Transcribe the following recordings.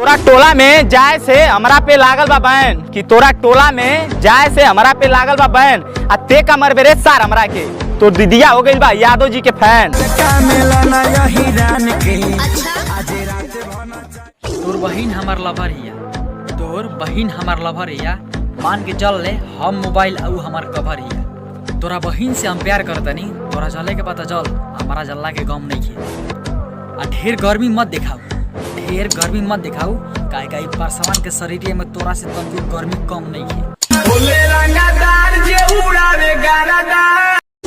तोरा टोला में जाए से हमरा पे लागल बा बैन कि तोरा टोला में जाए से हमरा पे लागल बा बैन आ ते का मरबे रे सार हमरा के तो दीदिया हो गई बा यादव जी के फैन। तोर बहिन हमार लवर हिया, तोर बहिन हमार लवर हिया, मान के चल ले हम मोबाइल आउ हमार कवर हिया। तोरा बहिन से हम प्यार करतनी, तोरा चले के पता चल हमारा जल्ला के गम नहीं है। आ ढेर गर्मी मत दिखाऊ, ढेर गर्मी मत दिखाऊ, काहे काहे परसवान के शरीर में तोरा से तंदुर गर्मी कम नहीं है।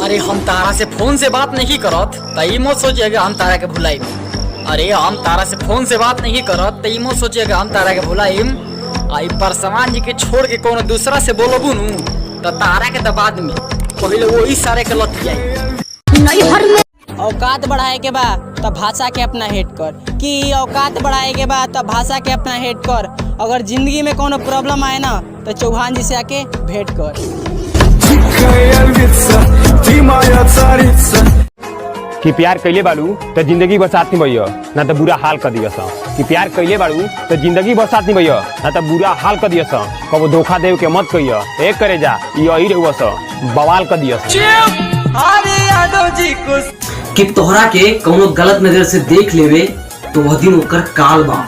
अरे हम तारा से फोन से बात नहीं करत तई मत सोचिएगा हम तारा के भुलाई। अरे हम तारा से फोन से बात नहीं करत तई मत सोचिएगा हम तारा के भुलाइम। आई परसवान जी के छोड़ के कोनो दूसरा से बोलबू नु त तारा के बाद में पहले वो इस सारे के लत जाई। औकात बढ़ाए के बाद तब भाषा के अपना हेड कर कि औकात बढ़ाए के बाद तब भाषा के अपना हेड कर। अगर जिंदगी में कोनो प्रॉब्लम आए ना तो चौहान जी से आके भेंट कर। कि प्यार कैले बाड़ू तो जिंदगी बसात नहीं भैया ना तो बुरा हाल कर दिया कि प्यार कैले बाड़ू तो जिंदगी बसात नहीं भैया ना तो बुरा हाल कर दिया कब धोखा देव के मत कहिया एक करे जा यही रहुआ बवाल कर दिया। कि तोहरा के कोनो गलत नजर से देख लेवे तो वह दिन ओकर काल बा।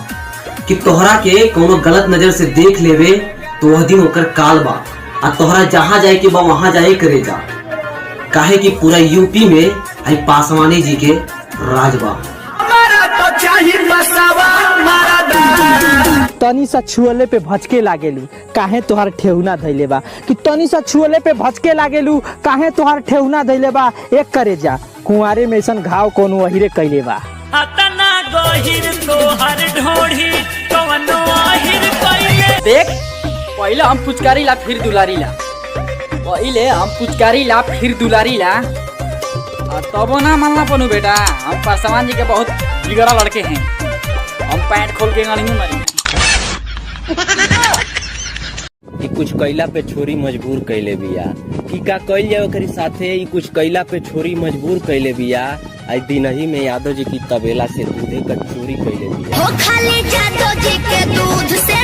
कि तोहरा के कोनो गलत नजर से देख लेवे तो वह दिन ओकर काल बा। आ तोहरा जहाँ जाए के बा वहाँ जाए करे जा, काहे कि पूरा यूपी में आई पासवानी जी के राज बा। तनी सा छुअले पे भचके लागेलू काहे तोहार ठेहुना धैले बा कि तनी सा छुअले पे भचके लागेलू काहे तोहार ठेहुना धैले बा। एक करे जा कुंवारे में ऐसन घाव कोनो वहीरे कैले बा। देख पहले हम पुचकारी ला फिर दुलारी ला, पहले हम पुचकारी ला फिर दुलारी ला तबो ना मानना पनु बेटा। हम परसवान जी के बहुत बिगड़ा लड़के हैं, हम पैंट खोल के गाड़ी में मारी। ई कुछ कैला पे छोरी मजबूर कैले बिया कि का कैल जाए ओकरी साथे। ई कुछ कैला पे छोरी मजबूर कैले बिया। आई दिन ही में यादव जी की तबेला से दूधे का चोरी कैले बिया। खाली यादव जी के दूध से